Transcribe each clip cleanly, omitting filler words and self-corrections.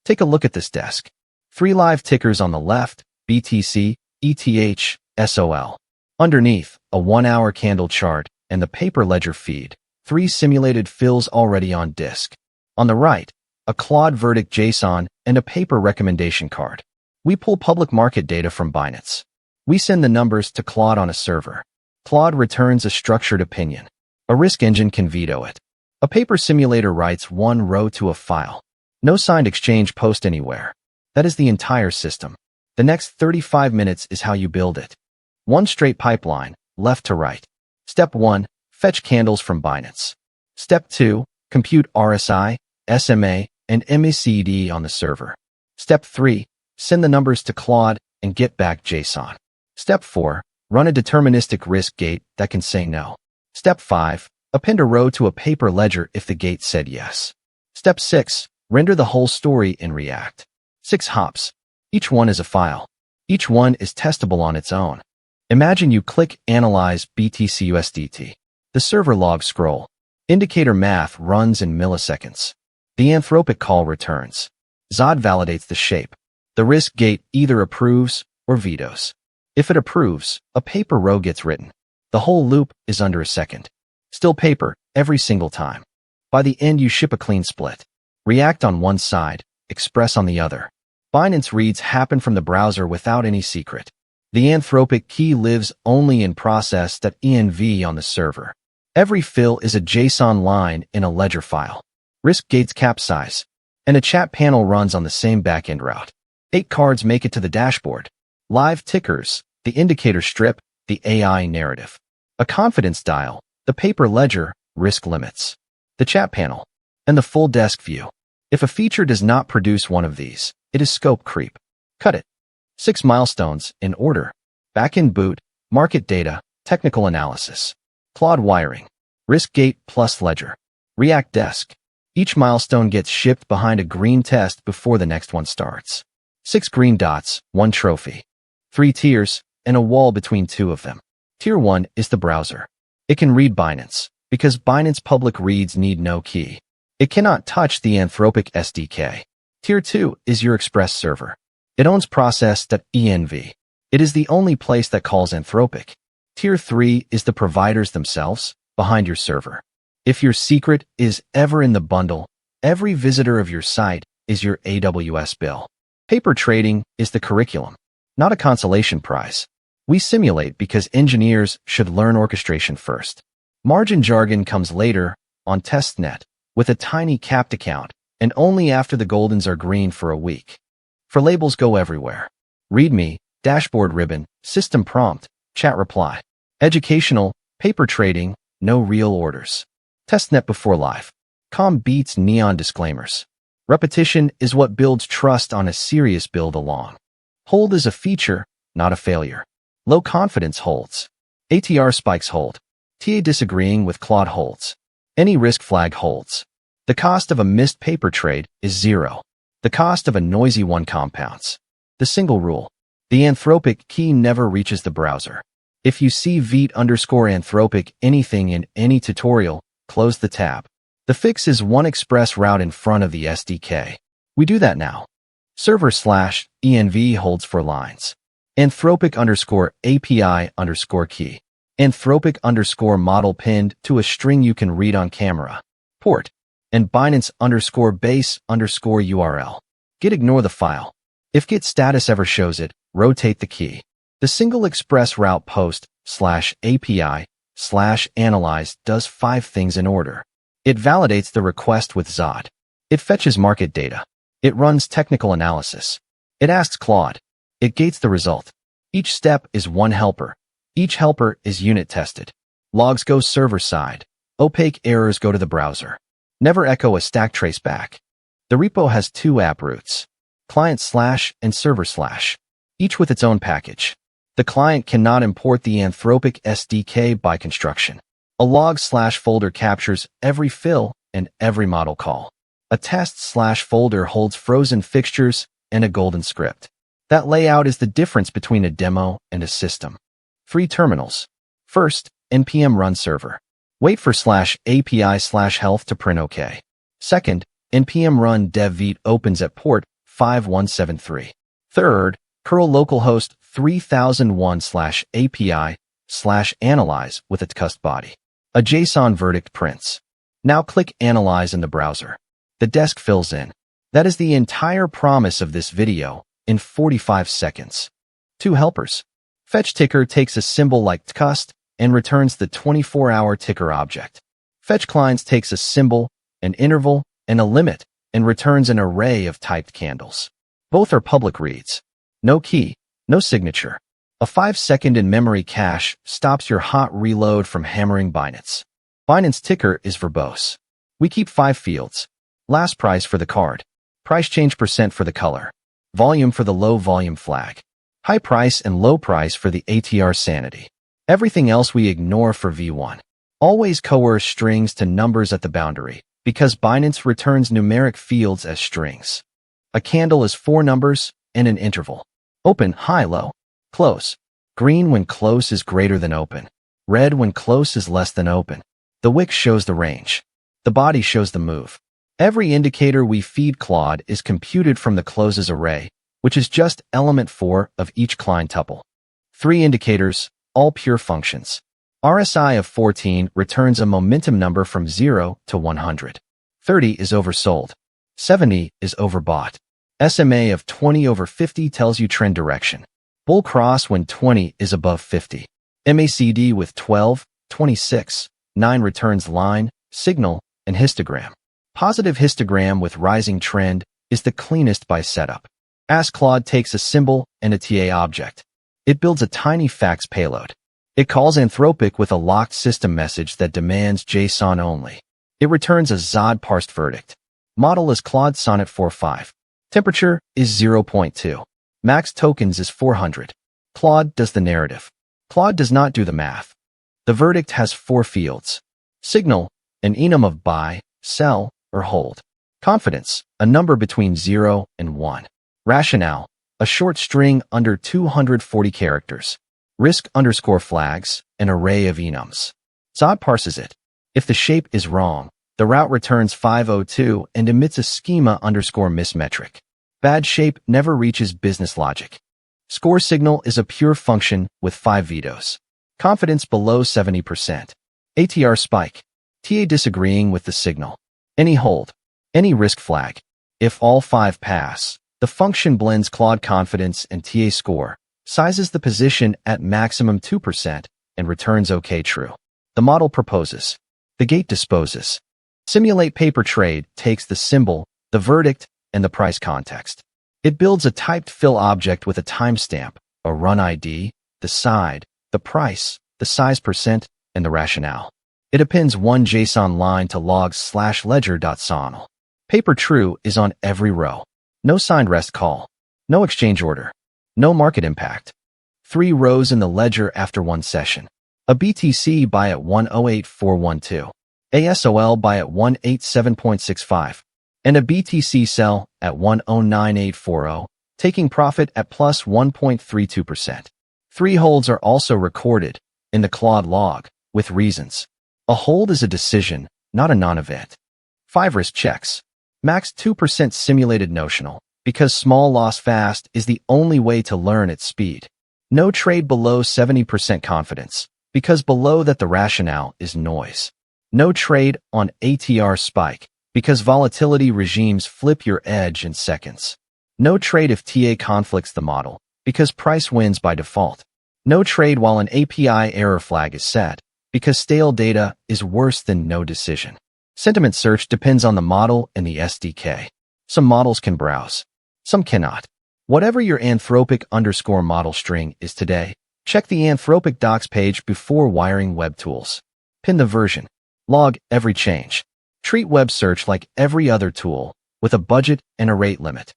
Take a look at this desk. 3 live tickers on the left, BTC, ETH, SOL. Underneath, a 1-hour candle chart and the paper ledger feed, 3 simulated fills already on disk. On the right, a Claude verdict JSON and a paper recommendation card. We pull public market data from Binance. We send the numbers to Claude on a server. Claude returns a structured opinion. A risk engine can veto it. A paper simulator writes 1 row to a file. No signed exchange post anywhere. That is the entire system. The next 35 minutes is how you build it. 1 straight pipeline, left to right. Step 1, fetch candles from Binance. Step 2, compute RSI, SMA, and MACD on the server. Step 3, send the numbers to Claude and get back JSON. Step 4, run a deterministic risk gate that can say no. Step 5, append a row to a paper ledger if the gate said yes. Step 6, render the whole story in React. 6 hops. Each one is a file. Each one is testable on its own. Imagine you click Analyze BTC/USDT. The server log scroll. Indicator math runs in milliseconds. The Anthropic call returns. Zod validates the shape. The risk gate either approves or vetoes. If it approves, a paper row gets written. The whole loop is under a second. Still paper, every single time. By the end, you ship a clean split. React on one side, Express on the other. Binance reads happen from the browser without any secret. The Anthropic key lives only in process.env on the server. Every fill is a JSON line in a ledger file. Risk gates capsize, and a chat panel runs on the same backend route. 8 cards make it to the dashboard. Live tickers, the indicator strip, the AI narrative. A confidence dial, the paper ledger, risk limits. The chat panel, and the full desk view. If a feature does not produce one of these, it is scope creep. Cut it. 6 milestones, in order. Backend boot, market data, technical analysis. Claude wiring. Risk gate plus ledger. React desk. Each milestone gets shipped behind a green test before the next one starts. 6 green dots, 1 trophy. 3 tiers, and a wall between 2 of them. Tier 1 is the browser. It can read Binance, because Binance public reads need no key. It cannot touch the Anthropic SDK. Tier 2 is your Express server. It owns process.env. It is the only place that calls Anthropic. Tier 3 is the providers themselves, behind your server. If your secret is ever in the bundle, every visitor of your site is your AWS bill. Paper trading is the curriculum, not a consolation prize. We simulate because engineers should learn orchestration first. Margin jargon comes later, on testnet, with a tiny capped account, and only after the goldens are green for a week. For labels go everywhere. README, dashboard ribbon, system prompt, chat reply. Educational, paper trading, no real orders. Testnet before live. Calm beats neon disclaimers. Repetition is what builds trust on a serious build along. Hold is a feature, not a failure. Low confidence holds. ATR spikes hold. TA disagreeing with Claude holds. Any risk flag holds. The cost of a missed paper trade is 0. The cost of a noisy one compounds. The single rule. The Anthropic key never reaches the browser. If you see _Anthropic anything in any tutorial, close the tab. The fix is 1 express route in front of the SDK. We do that now. Server/env holds for lines. Anthropic_API_key. Anthropic_model pinned to a string you can read on camera. Port. And Binance_base_URL. Git ignore the file. If git status ever shows it, rotate the key. The single express route post/API/analyze does 5 things in order. It validates the request with Zod. It fetches market data. It runs technical analysis. It asks Claude. It gates the result. Each step is 1 helper. Each helper is unit tested. Logs go server side. Opaque errors go to the browser. Never echo a stack traceback. The repo has 2 app roots. Client/ and server/, each with its own package. The client cannot import the Anthropic SDK by construction. A log/folder captures every fill and every model call. A test/folder holds frozen fixtures and a golden script. That layout is the difference between a demo and a system. 3 terminals. First, npm run server. Wait for /API/health to print OK. Second, npm run dev vite opens at port 5173. Third, curl localhost 3001/API/analyze with its cust body. A JSON verdict prints. Now click Analyze in the browser. The desk fills in. That is the entire promise of this video in 45 seconds. Two helpers. Fetch ticker takes a symbol like tcust and returns the 24-hour ticker object. Fetch clients takes a symbol, an interval, and a limit and returns an array of typed candles. Both are public reads. No key, no signature. A 5-second in-memory cache stops your hot reload from hammering Binance. Binance ticker is verbose. We keep 5 fields. Last price for the card. Price change % for the color. Volume for the low volume flag. High price and low price for the ATR sanity. Everything else we ignore for V1. Always coerce strings to numbers at the boundary, because Binance returns numeric fields as strings. A candle is 4 numbers and an interval. Open, high, low. Close. Green when close is greater than open. Red when close is less than open. The wick shows the range. The body shows the move. Every indicator we feed Claude is computed from the closes array, which is just element 4 of each Klein tuple. 3 indicators, all pure functions. RSI of 14 returns a momentum number from 0 to 100. 30 is oversold. 70 is overbought. SMA of 20 over 50 tells you trend direction. Bull cross when 20 is above 50. MACD with 12, 26, 9 returns line, signal, and histogram. Positive histogram with rising trend is the cleanest by setup. Ask Claude takes a symbol and a TA object. It builds a tiny fax payload. It calls Anthropic with a locked system message that demands JSON only. It returns a Zod parsed verdict. Model is Claude Sonnet 4.5. Temperature is 0.2. Max tokens is 400. Claude does the narrative. Claude does not do the math. The verdict has 4 fields. Signal, an enum of buy, sell, or hold. Confidence, a number between 0 and 1. Rationale, a short string under 240 characters. Risk underscore flags, an array of enums. Zod parses it. If the shape is wrong, the route returns 502 and emits a schema underscore mismetric. Bad shape never reaches business logic. Score signal is a pure function with 5 vetoes. Confidence below 70%. ATR spike. TA disagreeing with the signal. Any hold. Any risk flag. If all 5 pass, the function blends Claude confidence and TA score, sizes the position at maximum 2%, and returns OK true. The model proposes. The gate disposes. Simulate paper trade takes the symbol, the verdict, and the price context. It builds a typed fill object with a timestamp, a run ID, the side, the price, the size %, and the rationale. It appends one JSON line to logs/ledger.sonal. Paper true is on every row. No signed rest call. No exchange order. No market impact. 3 rows in the ledger after 1 session. A BTC buy at 108.412. ASOL buy at 187.65. And a BTC sell at 109.840, taking profit at plus 1.32%. 3 holds are also recorded in the Claude log with reasons. A hold is a decision, not a non-event. 5 risk checks. Max 2% simulated notional, because small loss fast is the only way to learn at speed. No trade below 70% confidence, because below that the rationale is noise. No trade on ATR spike, because volatility regimes flip your edge in seconds. No trade if TA conflicts the model, because price wins by default. No trade while an API error flag is set, because stale data is worse than no decision. Sentiment search depends on the model and the SDK. Some models can browse. Some cannot. Whatever your Anthropic underscore model string is today, check the Anthropic docs page before wiring web tools. Pin the version. Log every change. Treat web search like every other tool, with a budget and a rate limit.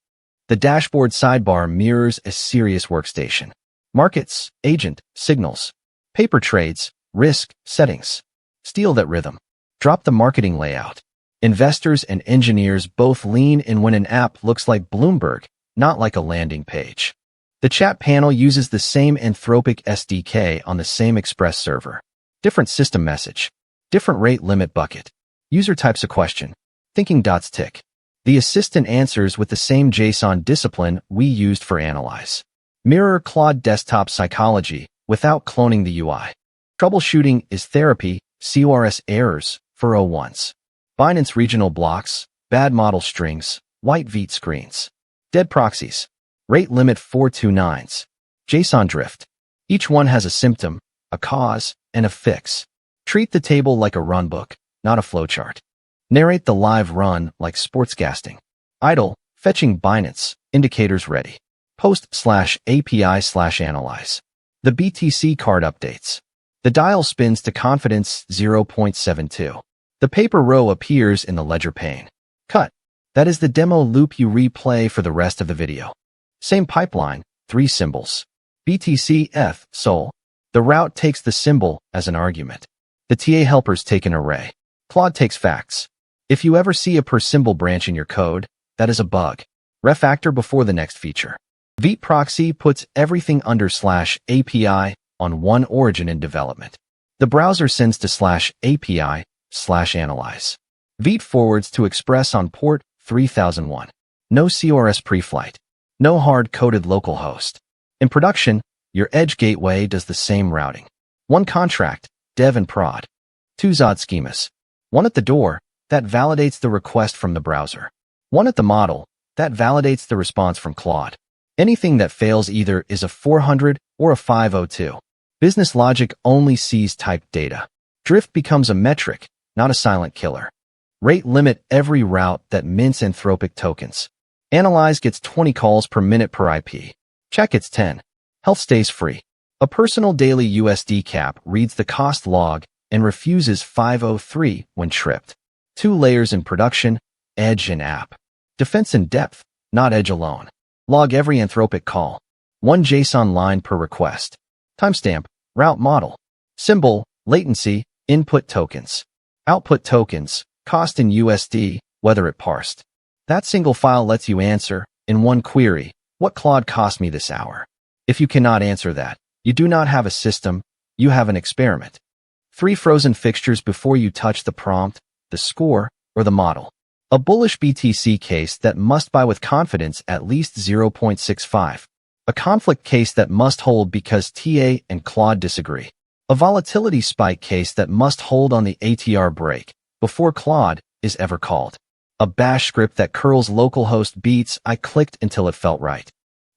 The dashboard sidebar mirrors a serious workstation. Markets, agent, signals. Paper trades, risk, settings. Steal that rhythm. Drop the marketing layout. Investors and engineers both lean in when an app looks like Bloomberg, not like a landing page. The chat panel uses the same Anthropic SDK on the same Express server. Different system message. Different rate limit bucket. User types a question. Thinking dots tick. The assistant answers with the same JSON discipline we used for Analyze. Mirror Claude Desktop Psychology without cloning the UI. Troubleshooting is therapy, CORS errors, for O1s. Binance regional blocks, bad model strings, white Vite screens. Dead proxies. Rate limit 429s. JSON drift. Each one has a symptom, a cause, and a fix. Treat the table like a runbook, not a flowchart. Narrate the live run like sportscasting. Idle, fetching Binance, indicators ready. Post/API/analyze. The BTC card updates. The dial spins to confidence 0.72. The paper row appears in the ledger pane. Cut. That is the demo loop you replay for the rest of the video. Same pipeline, 3 symbols. BTC F, Sol. The route takes the symbol as an argument. The TA helpers take an array. Claude takes facts. If you ever see a per symbol branch in your code, that is a bug. Refactor before the next feature. Vite proxy puts everything under /API on one origin in development. The browser sends to /API/analyze. Vite forwards to Express on port 3001. No CORS preflight. No hard-coded localhost. In production, your edge gateway does the same routing. 1 contract, dev and prod. 2 XOD schemas. 1 at the door, that validates the request from the browser. 1 at the model, that validates the response from Claude. Anything that fails either is a 400 or a 502. Business logic only sees typed data. Drift becomes a metric, not a silent killer. Rate limit every route that mints Anthropic tokens. Analyze gets 20 calls per minute per IP. Check gets 10. Health stays free. A personal daily USD cap reads the cost log and refuses 503 when tripped. 2 layers in production, edge and app. Defense in depth, not edge alone. Log every Anthropic call. 1 JSON line per request. Timestamp, route model. Symbol, latency, input tokens. Output tokens, cost in USD, whether it parsed. That single file lets you answer, in one query, what Claude cost me this hour. If you cannot answer that, you do not have a system, you have an experiment. 3 frozen fixtures before you touch the prompt, the score, or the model. A bullish BTC case that must buy with confidence at least 0.65. A conflict case that must hold because TA and Claude disagree. A volatility spike case that must hold on the ATR break before Claude is ever called. A bash script that curls localhost beats I clicked until it felt right.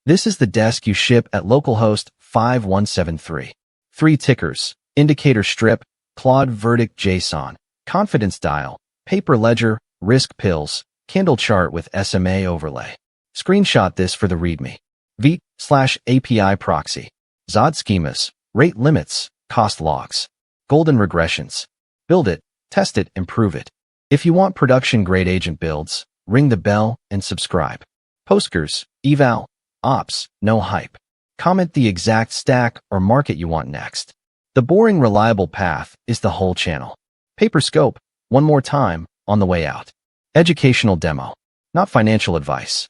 This is the desk you ship at localhost 5173. 3 tickers, indicator strip, Claude verdict JSON, confidence dial, paper ledger, risk pills, candle chart with SMA overlay. Screenshot this for the README. Vite/API proxy. XOD schemas, rate limits, cost logs. Golden regressions. Build it, test it, improve it. If you want production-grade agent builds, ring the bell and subscribe. Postgres, eval, ops, no hype. Comment the exact stack or market you want next. The boring reliable path is the whole channel. Paper scope, one more time, on the way out. Educational demo, not financial advice.